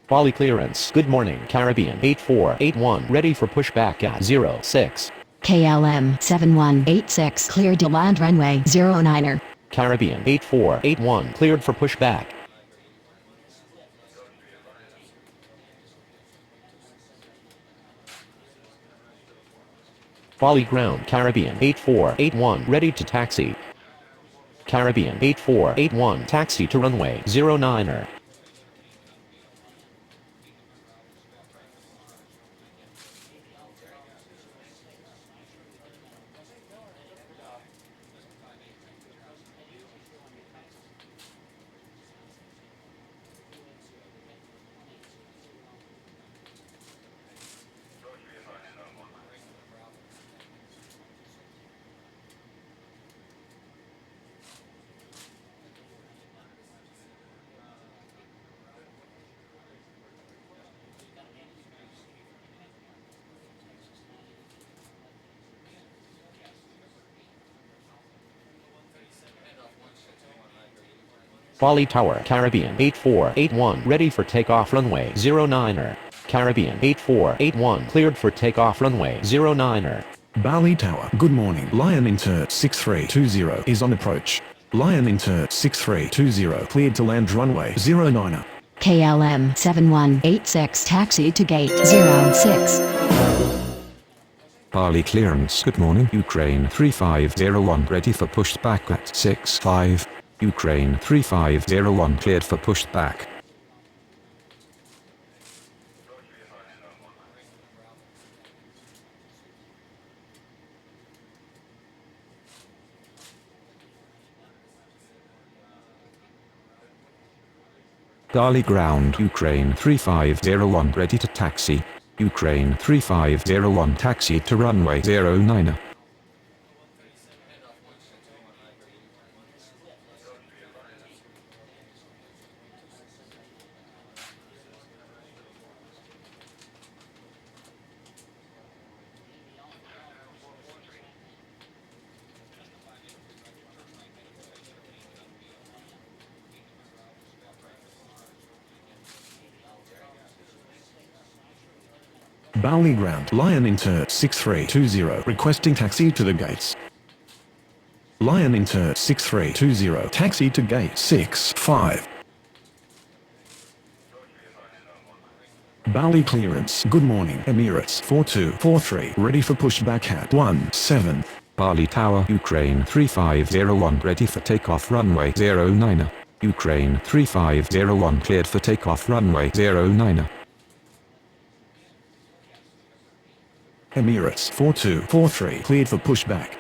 Bali clearance. Good morning, Caribbean 8481. Ready for pushback at 06. KLM 7186 cleared to land runway 09er. Caribbean 8481. Cleared for pushback. Bali ground. Caribbean 8481. Ready to taxi. Caribbean 8481. Taxi to runway 09er. Bali Tower. Caribbean 8481. Ready for takeoff runway 09er. Caribbean 8481. Cleared for takeoff runway 09er. Bali Tower. Good morning. Lion Inter 6320 is on approach. Lion Inter 6320 cleared to land runway 09er. KLM 7186 taxi to gate 06. Bali clearance. Good morning. Ukraine 3501 ready for pushback at 65. Ukraine 3501 cleared for pushback. Bali ground. Ukraine 3501 ready to taxi. Ukraine 3501 taxi to runway 09er. Bali ground. Lion Inter 6320 requesting taxi to the gates. Lion Inter 6320 taxi to gate 65. Bali clearance. Good morning. Emirates 4243 ready for pushback at 17. Bali Tower. Ukraine 3501 ready for takeoff runway 09er. Ukraine 3501 cleared for takeoff runway 09er. Emirates 4243 cleared for pushback.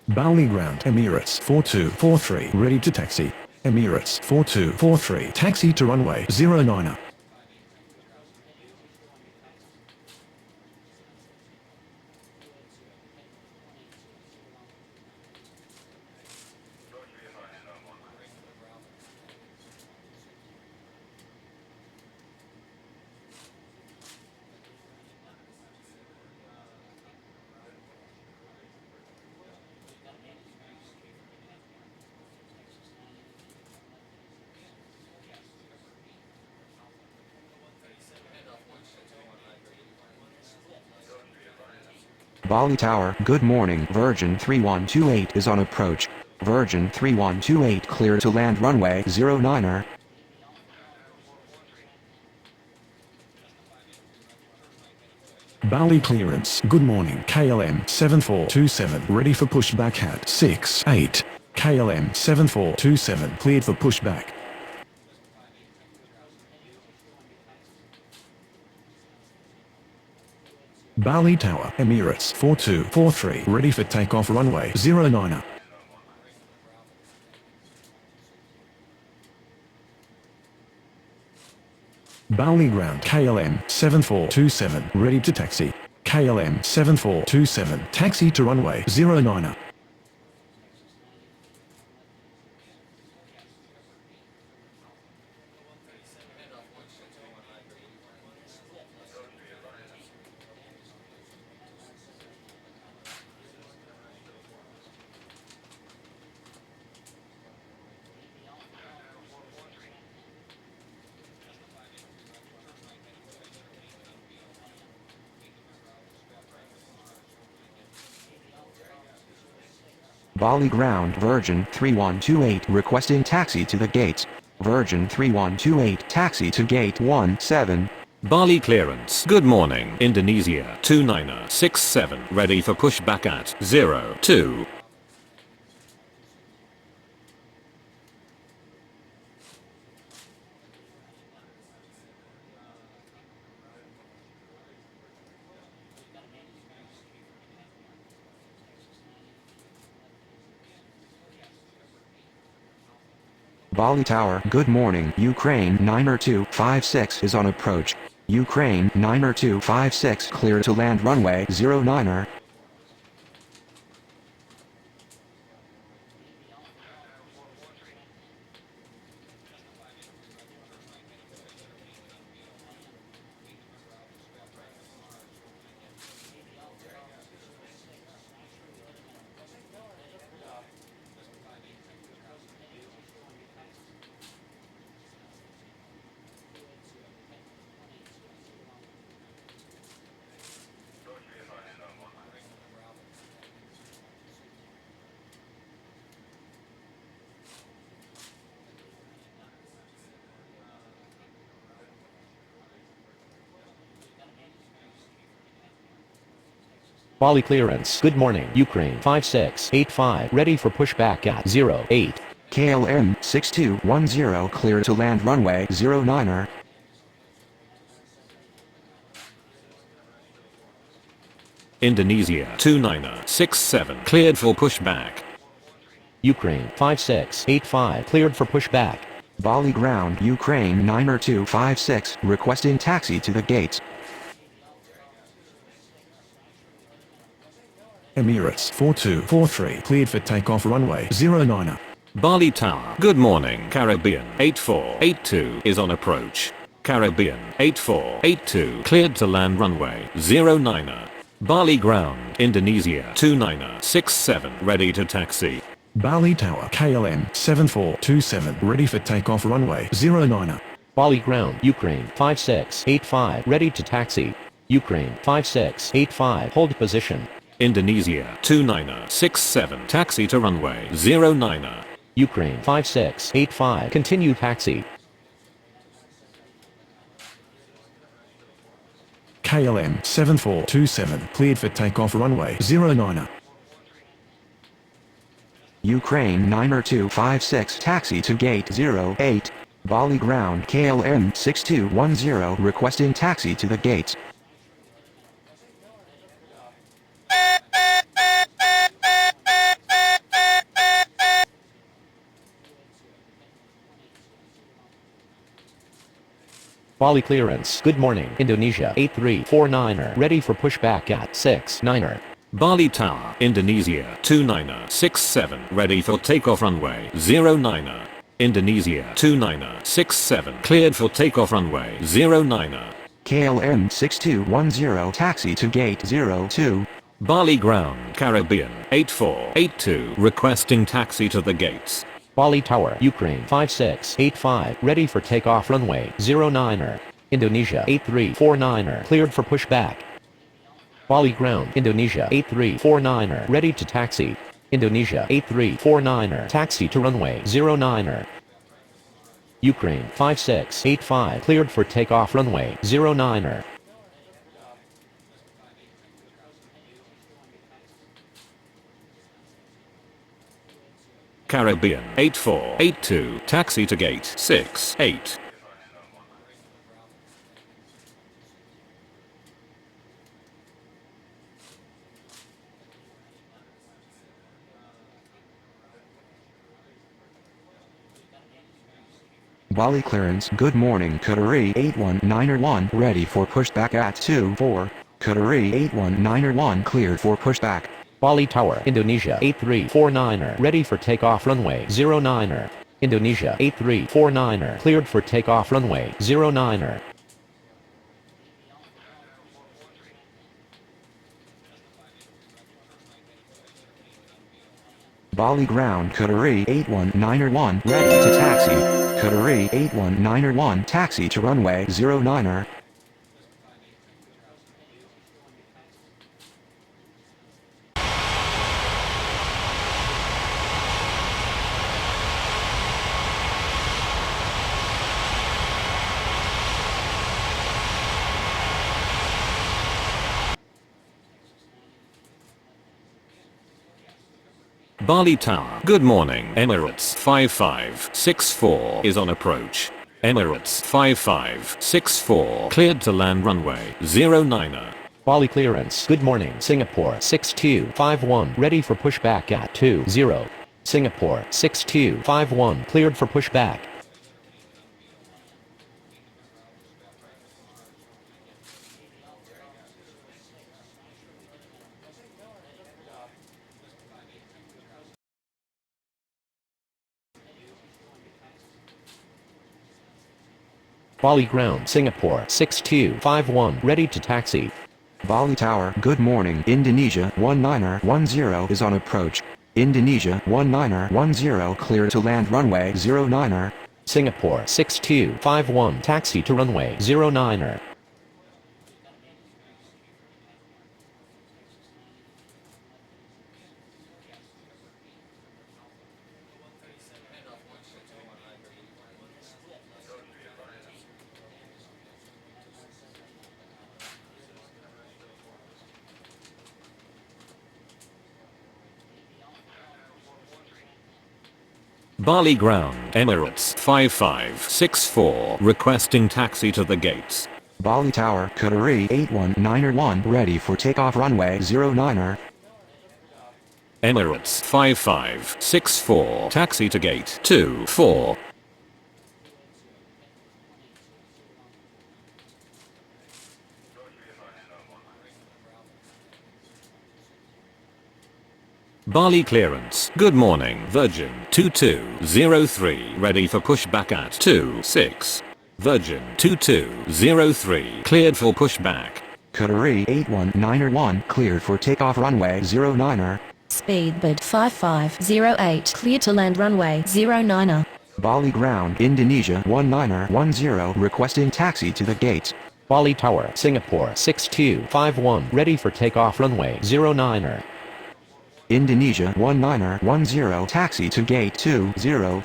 Bali ground. Emirates 4243 ready to taxi. Emirates 4243 taxi to runway 09er. Bali Tower. Good morning. Virgin 3128 is on approach. Virgin 3128 clear to land runway 09er. Bali clearance. Good morning. KLM 7427 ready for pushback at 68. KLM 7427 cleared for pushback. Bali Tower. Emirates 4243 ready for takeoff runway 09er. Bali ground. KLM 7427 ready to taxi. KLM 7427 taxi to runway 09er. Bali ground Virgin 3128 requesting taxi to the gates. Virgin 3128 taxi to gate 17. Bali clearance. Good morning. Indonesia 2967 ready for pushback at 02. Bali Tower. Good morning. Ukraine 90256 is on approach. Ukraine 90256 clear to land runway 09er. Bali clearance. Good morning. Ukraine 5685 ready for pushback at 08. KLM 6210 clear to land runway 09er. Indonesia 2967 cleared for pushback. Ukraine 5685 cleared for pushback. Bali ground Ukraine 90256 requesting taxi to the gates. Emirates 4243 cleared for takeoff runway 09er. Bali Tower. Good morning. Caribbean 8482 is on approach. Caribbean 8482 cleared to land runway 09er. Bali ground Indonesia 2967 ready to taxi. Bali Tower KLM 7427 ready for takeoff runway 09er. Bali ground Ukraine 5685 ready to taxi. Ukraine 5685 hold position. Indonesia 2967 taxi to runway 09er. Ukraine 5685 continue taxi. KLM 7427 cleared for takeoff runway 09er. Ukraine 90256 taxi to gate 08. Bali ground KLM 6210 requesting taxi to the gates. Bali clearance. Good morning. Indonesia 8349er ready for pushback at 69er. Bali Tower. Indonesia 2967 ready for takeoff runway 09er. Indonesia 2967 cleared for takeoff runway 09er. KLM 6210 taxi to gate 02. Bali ground Caribbean 8482 requesting taxi to the gates. Bali Tower, Ukraine 5685 ready for takeoff runway 09er. Indonesia 8349er cleared for pushback. Bali ground Indonesia 8349er ready to taxi. Indonesia 8349er taxi to runway 09er. Ukraine 5685 cleared for takeoff runway 09er. Caribbean 8482 taxi to gate 68. Bali clearance. Good morning. Qatari 81901 ready for pushback at 24. Qatari 81901 cleared for pushback. Bali Tower, Indonesia 8349er ready for takeoff runway 09er. Indonesia 8349er cleared for takeoff runway 09er. Bali ground Qatari 81901 ready to taxi. Qatari 81901 taxi to runway 09er. Bali Tower. Good morning. Emirates 5564 is on approach. Emirates 5564 cleared to land runway 09er. Bali clearance. Good morning. Singapore 6251 ready for pushback at 20. Singapore 6251 cleared for pushback. Bali ground. Singapore 6251 ready to taxi. Bali Tower. Good morning. Indonesia 1910 is on approach. Indonesia 1910 clear to land runway 09er. Singapore 6251 taxi to runway 09er. Bali ground. Emirates 5564 requesting taxi to the gates. Bali Tower. Qatari 81901 ready for takeoff runway 09er. Emirates 5564 taxi to gate 24. Bali clearance. Good morning. Virgin 2203 ready for pushback at 26. Virgin 2203 cleared for pushback. Qatari 81901 cleared for takeoff runway 09er. Speedbird 5508 clear to land runway 09er. Bali ground. Indonesia 1910 requesting taxi to the gates. Bali Tower. Singapore 6251 ready for takeoff runway 09er. Indonesia 1910 taxi to gate 20.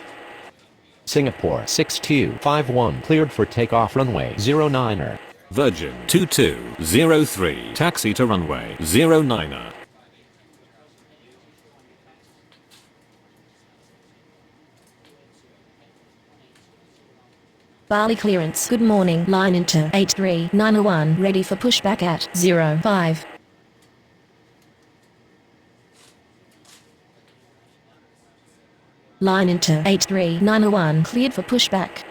Singapore 6251 cleared for takeoff runway 09er. Virgin 2203 taxi to runway 09er. Bali clearance. Good morning. Line into 83901 ready for pushback at 05. Line into 83901 cleared for pushback.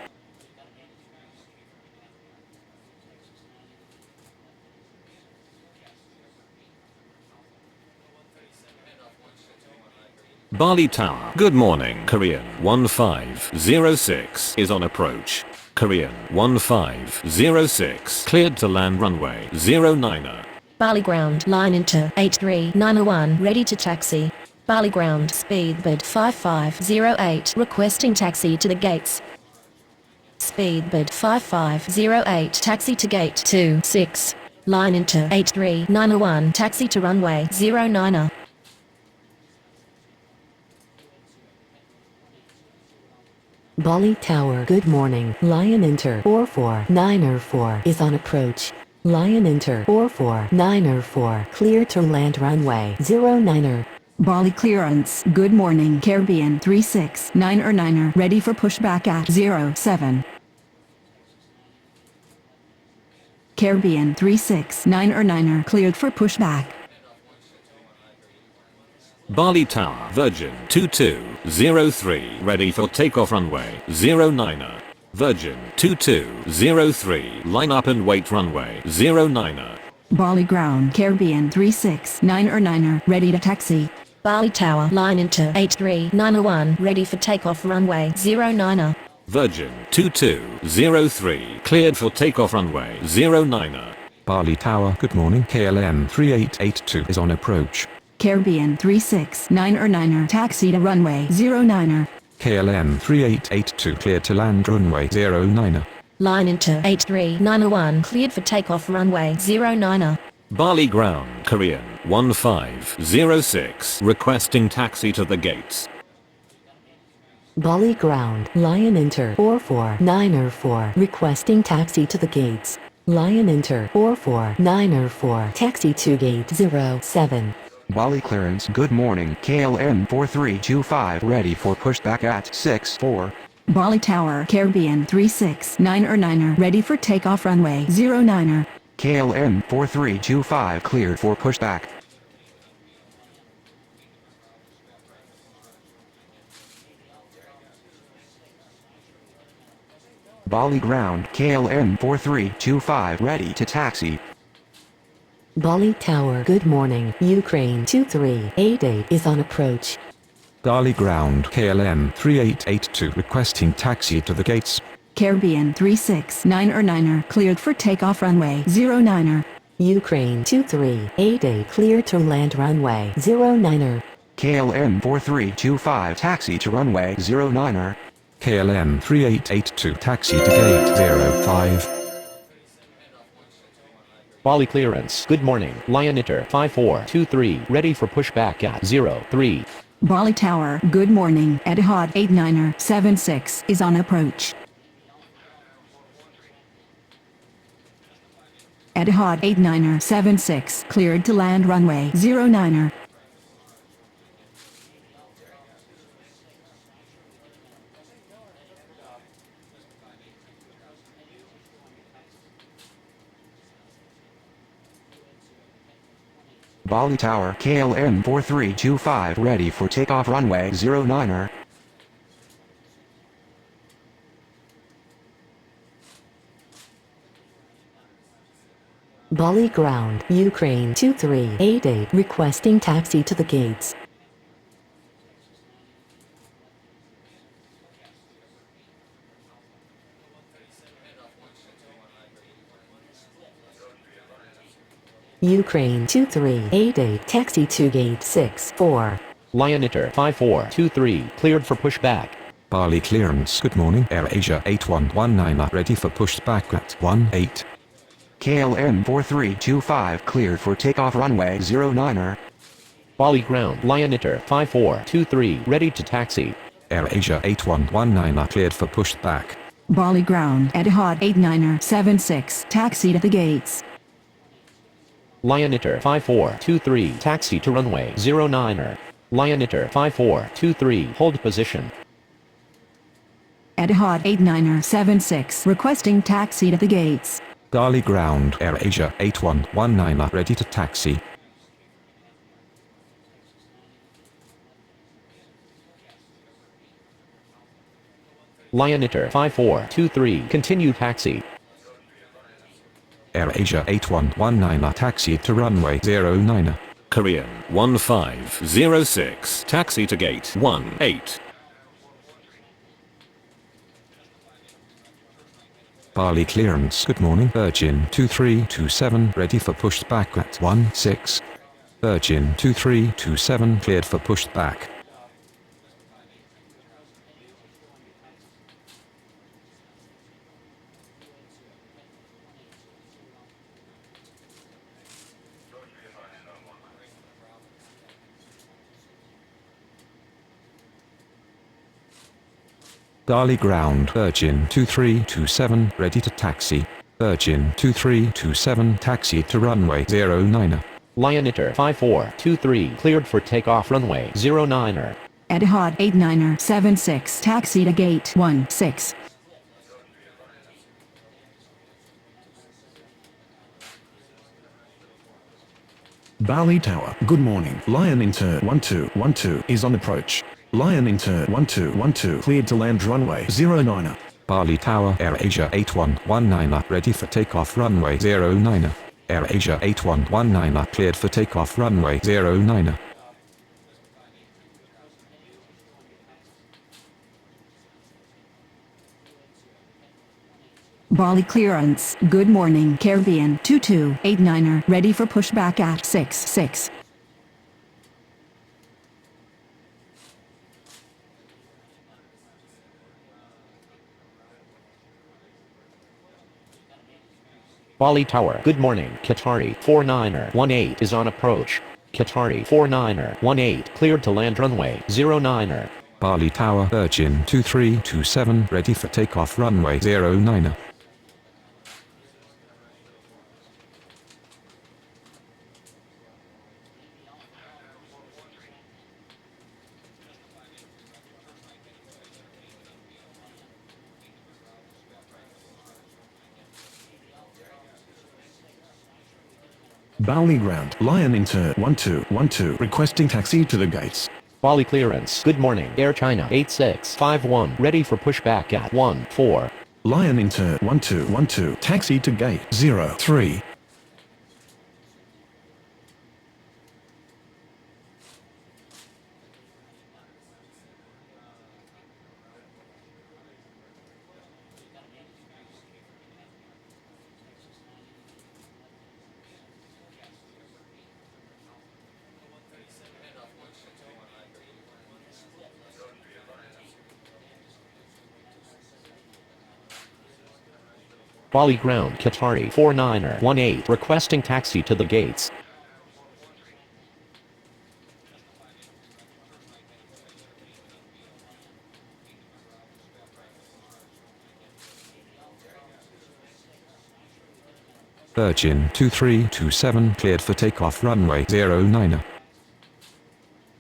Bali Tower. Good morning. Korean 1506 is on approach. Korean 1506 cleared to land runway 09er. Bali ground. Line into 83901 ready to taxi. Bali ground. Speedbird 5508 requesting taxi to the gates. Speedbird 5508 taxi to gate 26. Line into 83901 taxi to runway 09er. Bali Tower. Good morning. Lion Inter 44904 is on approach. Lion Inter 44904 clear to land runway 09er. Bali clearance. Good morning. Caribbean 369er ready for pushback at 07. Caribbean 369er cleared for pushback. Bali Tower. Virgin 2203 ready for takeoff runway 09er. Virgin 2203 line up and wait runway 09er. Bali ground. Caribbean 369er ready to taxi. Bali Tower. Line into 83901 ready for takeoff runway 09er. Virgin 2203 cleared for takeoff runway 09er. Bali Tower. Good morning. KLM 3882 is on approach. Caribbean 369er taxi to runway 09er. KLM 3882 cleared to land runway 09er. Line into 83901 cleared for takeoff runway 09er. Bali ground. Korean 1506 requesting taxi to the gates. Bali ground. Lion Inter 44904 requesting taxi to the gates. Lion Inter 44904 taxi to gate 07. Bali clearance. Good morning. KLM 4325 ready for pushback at 6-4. Bali Tower Caribbean 369er ready for takeoff runway 09er. KLM 4325 cleared for pushback. Bali ground. KLM 4325 ready to taxi. Bali Tower good morning. Ukraine 2388 is on approach. Bali ground KLM 3882 requesting taxi to the gates. Caribbean 369er cleared for takeoff runway 09er. Ukraine 2388 clear to land runway 09er. KLM 4325 taxi to runway 09er. KLM 3882 taxi to gate 05. Bali clearance. Good morning. Lion Inter 5423 ready for pushback at 03. Bali Tower good morning. Etihad 89er 76 is on approach. Etihad 89er 76 cleared to land runway 09er. Bali Tower KLM 4325 ready for takeoff runway 09er. Bali ground Ukraine 2388 requesting taxi to the gates. Ukraine 2388 taxi to gate 64. Lion Inter 5423 cleared for pushback. Bali clearance. Good morning. AirAsia 8119 ready for pushback at 18. KLM 4325 cleared for takeoff runway 09er. Bali ground. Lion Inter 5423 ready to taxi. AirAsia 8119 cleared for pushback. Bali ground Etihad 89er 76 taxi to the gates. Lion Inter 5423 taxi to runway 09er. Lion Inter 5423 hold position. Etihad 89er 76 requesting taxi to the gates. Bali ground AirAsia 8119 ready to taxi. Lion Inter 5423 continue taxi. AirAsia 8119 taxi to runway 09. Korean 1506 taxi to gate 18. Bali clearance. Good morning. Virgin 2327 ready for pushback at 16. Virgin 2327 cleared for pushback. Bali ground. Virgin 2327 ready to taxi. Virgin 2327 taxi to runway 09. Lion Inter 5423 cleared for takeoff runway 09er. Etihad 89er 76 taxi to gate 16. Bali Tower, good morning. Lion Inter 1212 is on approach. Lion Inter 1212 cleared to land runway 09er. Bali Tower AirAsia 8119 ready for takeoff runway 09. AirAsia 8119 cleared for takeoff runway 09. Bali clearance. Good morning. Caribbean 2289er ready for pushback at 66. Bali Tower. Good morning. Qatari 49er18 is on approach. Qatari 49er18 cleared to land runway 09er. Bali Tower Virgin 2327 ready for takeoff runway 09. Bali ground, Lion Inter 1212, requesting taxi to the gates. Bali clearance. Good morning, Air China 8651, ready for pushback at 14. Lion Inter 1212, taxi to gate 03. Bali ground, Qatari 4918, requesting taxi to the gates. Virgin 2327 cleared for takeoff runway 09.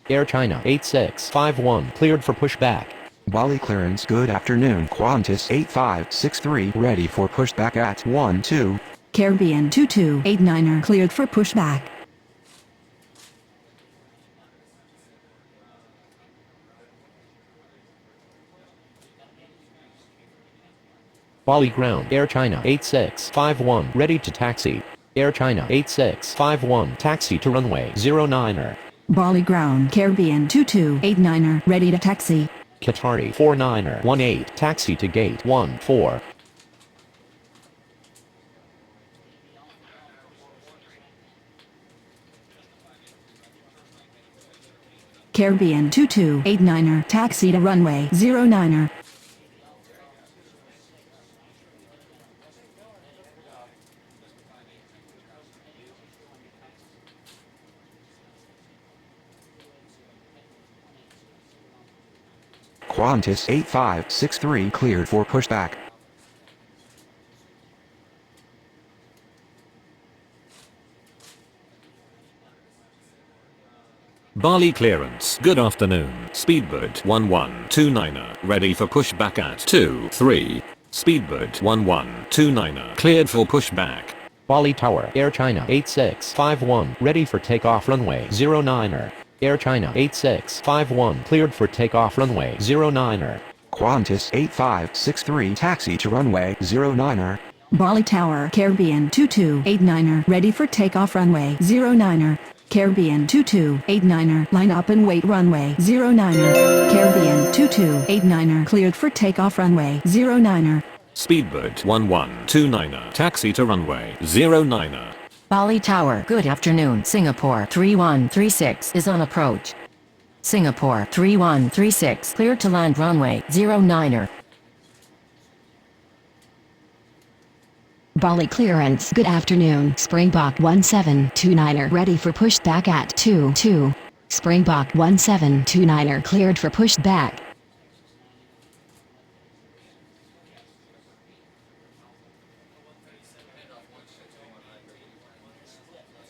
Air China 8651, cleared for pushback. Bali clearance. Good afternoon. Qantas 8563 ready for pushback at 12. Caribbean 2289er cleared for pushback. Bali ground, Air China 8651, ready to taxi. Air China 8651, taxi to runway 09. Bali ground, Caribbean 2289er ready to taxi. Qatari 4918, taxi to gate 14. Caribbean 2289er taxi to runway 09er. Qantas 8563 cleared for pushback. Bali clearance. Good afternoon. Speedbird 1129er, ready for pushback at 23. Speedbird 1129er, cleared for pushback. Bali Tower, Air China 8651, ready for takeoff runway 09. Air China 8651, cleared for takeoff runway 09. Qantas 8563 taxi to runway 09. Bali Tower, Caribbean 2289er ready for takeoff runway 09er. Caribbean 2289er line up and wait runway 09er. Caribbean 2289er cleared for takeoff runway 09er. Speedbird 1129er, taxi to runway 09. Bali Tower, good afternoon. Singapore 3136 is on approach. Singapore 3136 cleared to land runway 09er. Bali clearance. Good afternoon. Springbok 1729er ready for pushback at 22. Springbok 1729er cleared for pushback.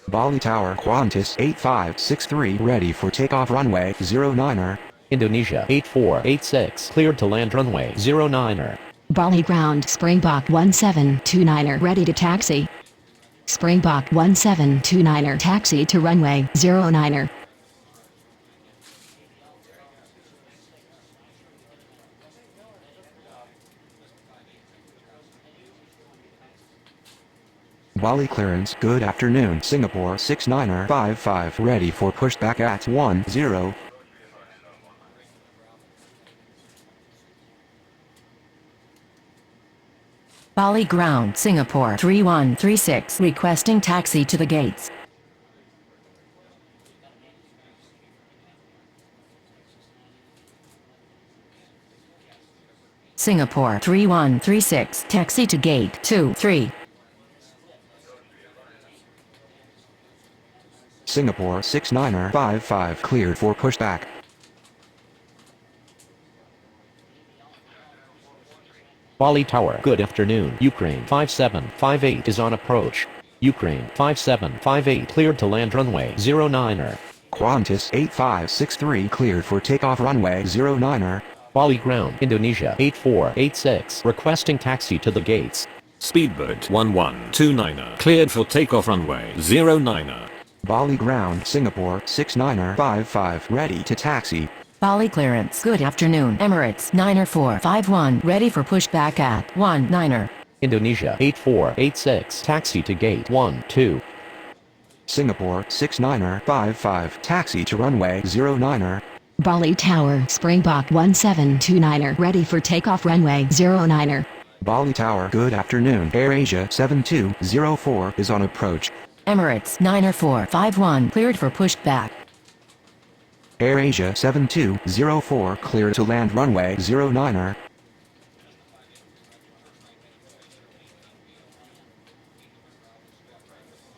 Bali Tower, Qantas 8563 ready for takeoff runway 09er. Indonesia 8486, cleared to land runway 09er. Bali ground. Springbok 1729er ready to taxi. Springbok 1729er taxi to runway 09er. Bali clearance. Good afternoon. Singapore 69er 55 ready for pushback at 10. Bali ground, Singapore 3136 requesting taxi to the gates. Singapore 3136 taxi to gate 23. Singapore 69er 55 cleared for pushback. Bali Tower, good afternoon. Ukraine 5758 is on approach. Ukraine 5758 cleared to land runway 09er. Qantas 8563 cleared for takeoff runway 09er. Bali ground, Indonesia 8486 requesting taxi to the gates. Speedbird 1129er cleared for takeoff runway 09er. Bali ground Singapore 69er 55 ready to taxi. Bali clearance. Good afternoon. Emirates 9er451 ready for pushback at 19er. Indonesia 8486 taxi to gate 12. Singapore 69er 55 taxi to runway 09er. Bali Tower, Springbok 1729er ready for takeoff runway 09er. Bali Tower. Good afternoon. AirAsia 7204 is on approach. Emirates 9er451 cleared for pushback. AirAsia 7204 clear to land runway 09er.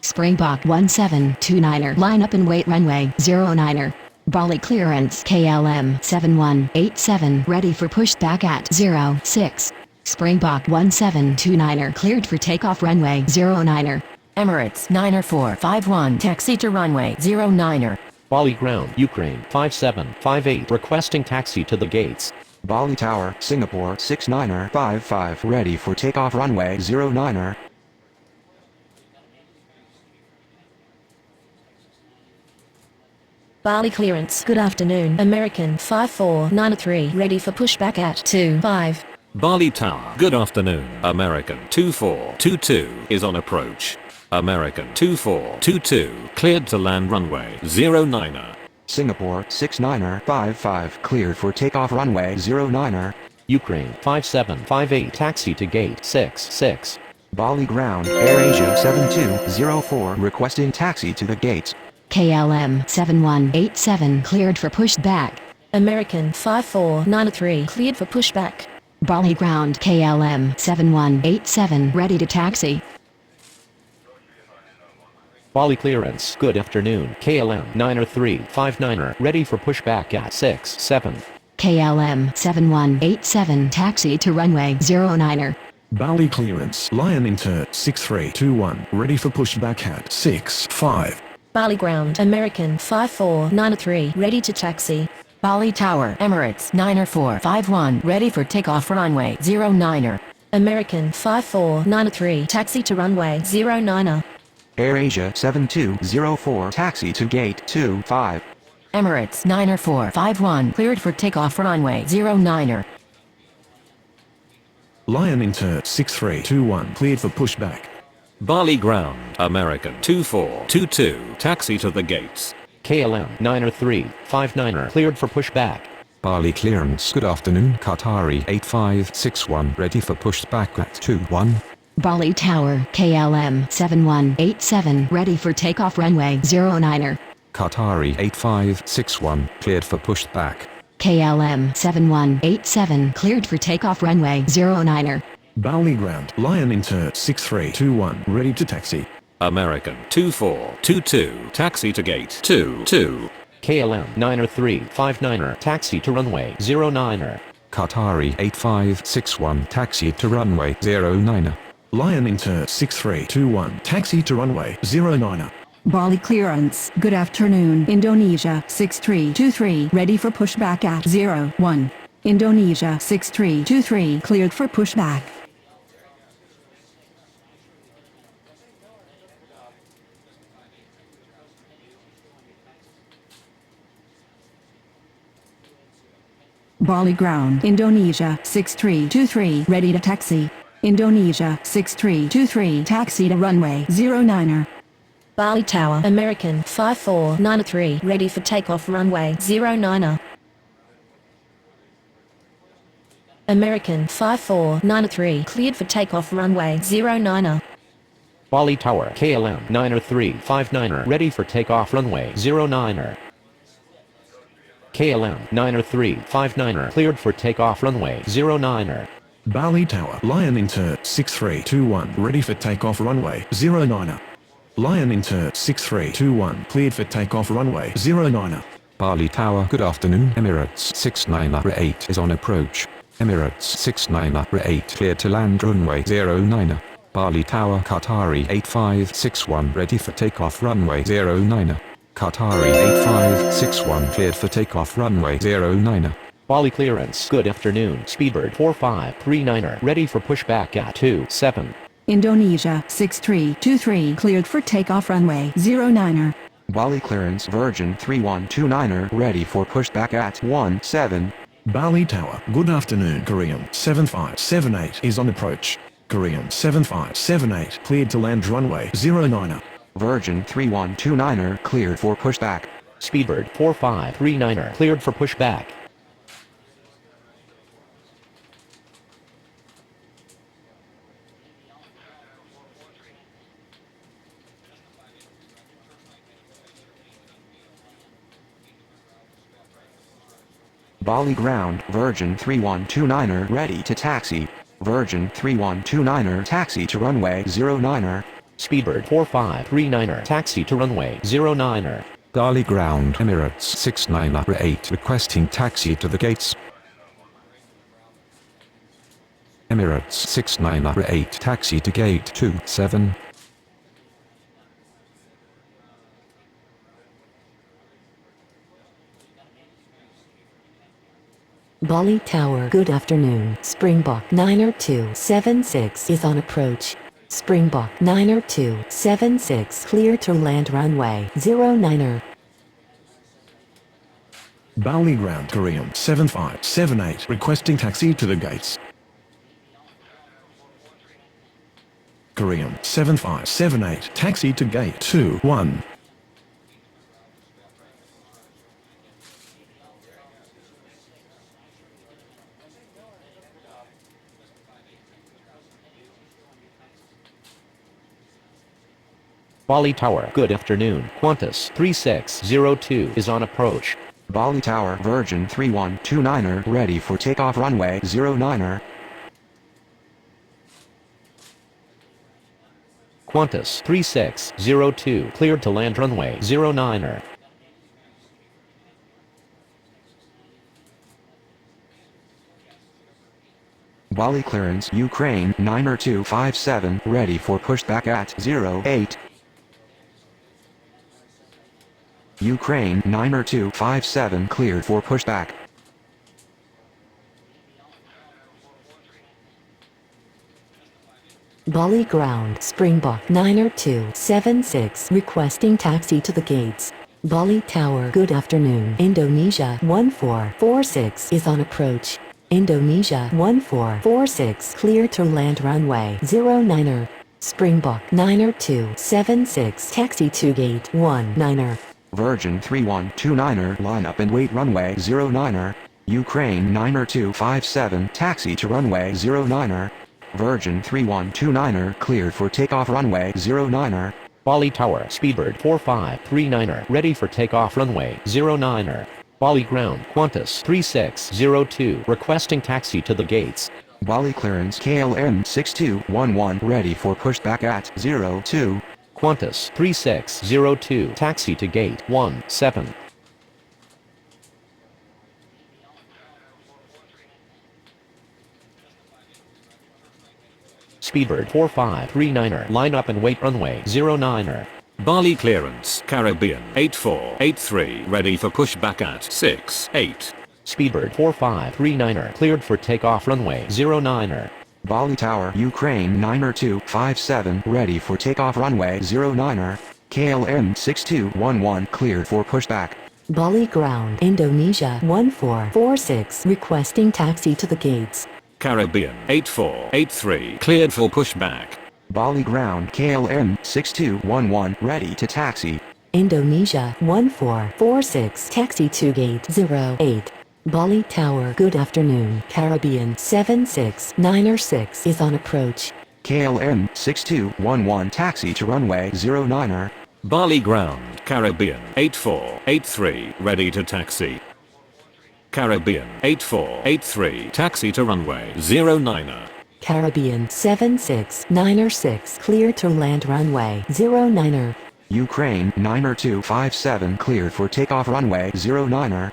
Springbok 1729er line up and wait runway 09er. Bali clearance KLM 7187 ready for pushback at 06. Springbok 1729er cleared for takeoff runway 09er. Emirates 9er451 taxi to runway 09er. Bali ground Ukraine 5758 requesting taxi to the gates. Bali Tower Singapore 69er 55 ready for takeoff runway 09er. Bali clearance. Good afternoon. American 5493 ready for pushback at 25. Bali Tower. Good afternoon. American 2422 is on approach. American 2422 cleared to land runway 09er. Singapore 69er 55 cleared for takeoff runway 09er. Ukraine 5758 taxi to gate 66. Bali ground AirAsia 7204 requesting taxi to the gates. KLM 7187 cleared for pushback. American 5493 cleared for pushback. Bali ground KLM 7187 ready to taxi. Bali clearance. Good afternoon. KLM 9er359er ready for pushback at 67. KLM 7187 taxi to runway 09er. Bali clearance. Lion Inter 6321 ready for pushback at 65. Bali ground American 5493 ready to taxi. Bali Tower. Emirates 9er451 ready for takeoff runway 09er. American 5493 taxi to runway 09er. AirAsia 7204 taxi to gate 25. Emirates 9er451 cleared for takeoff runway 09er. Lion Inter 6321 cleared for pushback. Bali ground American 2422 taxi to the gates. KLM 9er359er cleared for pushback. Bali clearance. Good afternoon. Qatari 8561 ready for pushback at 21. Bali Tower KLM 7187 ready for takeoff runway 09er. Qatari 8561 cleared for pushback. KLM 7187 cleared for takeoff runway 09er. Bali ground. Lion Inter 6321 ready to taxi. American 2422 taxi to gate 22. KLM 9er359er taxi to runway 09er. Qatari 8561 taxi to runway 09er. Lion Inter 6321 taxi to runway 09er. Bali clearance. Good afternoon. Indonesia 6323 ready for pushback at 01. Indonesia 6323 cleared for pushback. Bali ground Indonesia 6323 ready to taxi. Indonesia 6323 taxi to runway 09er. Bali Tower American 5493 ready for takeoff runway 09er. American 5493 cleared for takeoff runway 09er. Bali Tower KLM 9er359er ready for takeoff runway 09er. KLM 9er359er cleared for takeoff runway 09er. Bali Tower. Lion Inter 6321 ready for takeoff runway 09er. Lion Inter 6321 cleared for takeoff runway 09er. Bali Tower. Good afternoon. Emirates 69er8 is on approach. Emirates 69er8 cleared to land runway 09er. Bali Tower. Qatari 8561 ready for takeoff runway 09er. Qatari 8561 cleared for takeoff runway 09er. Bali clearance. Good afternoon. Speedbird 4539er ready for pushback at 27. Indonesia 6323 cleared for takeoff runway 09er. Bali clearance Virgin 3129er ready for pushback at 17. Bali Tower, good afternoon. Korean 7578 is on approach. Korean 7578 cleared to land runway 09er. Virgin 3129er cleared for pushback. Speedbird 4539er cleared for pushback. Bali ground Virgin 3129er ready to taxi. Virgin 3129er taxi to runway 09er. Speedbird 4539er taxi to runway 09er. Bali ground Emirates 6908 requesting taxi to the gates. Emirates 6908 taxi to gate 27. Bali Tower, good afternoon. Springbok 90276 is on approach. Springbok 90276 clear to land runway 09er. Bali ground Korean 7578 requesting taxi to the gates. Korean 7578 taxi to gate 21. Bali Tower, good afternoon. Qantas 3602 is on approach. Bali Tower Virgin 3129er ready for takeoff runway 09er. Qantas 3602 cleared to land runway 09er. Bali clearance Ukraine 90257 ready for pushback at 08. Ukraine 90257 cleared for pushback. Bali ground Springbok 90276 requesting taxi to the gates. Bali Tower, good afternoon. Indonesia 1446 is on approach. Indonesia 1446 clear to land runway 09er. Springbok 90276 taxi to gate 19er. Virgin 3129er line up and wait runway 09er. Ukraine 90257 taxi to runway 09er. Virgin 3129er cleared for takeoff runway 09er. Bali Tower, Speedbird 4539er ready for takeoff runway 09er. Bali ground Qantas 3602 requesting taxi to the gates. Bali clearance KLM 6211 ready for pushback at 02. Qantas 3602 taxi to gate 17. Speedbird 4539er line up and wait runway 09er. Bali clearance Caribbean 8483 ready for pushback at 68. Speedbird 4539er cleared for takeoff runway 09er. Bali Tower Ukraine 90257 ready for takeoff runway 09er. KLM 6211 cleared for pushback. Bali ground Indonesia 1446 requesting taxi to the gates. Caribbean 8483 cleared for pushback. Bali ground KLM 6211 ready to taxi. Indonesia 1446 taxi to gate 08. Bali Tower, good afternoon. Caribbean 76906 is on approach. KLM 6211 taxi to runway 09er. Bali ground Caribbean 8483 ready to taxi. Caribbean 8483 taxi to runway 09er. Caribbean 76906 clear to land runway 09er. Ukraine 90257 cleared for takeoff runway 09er.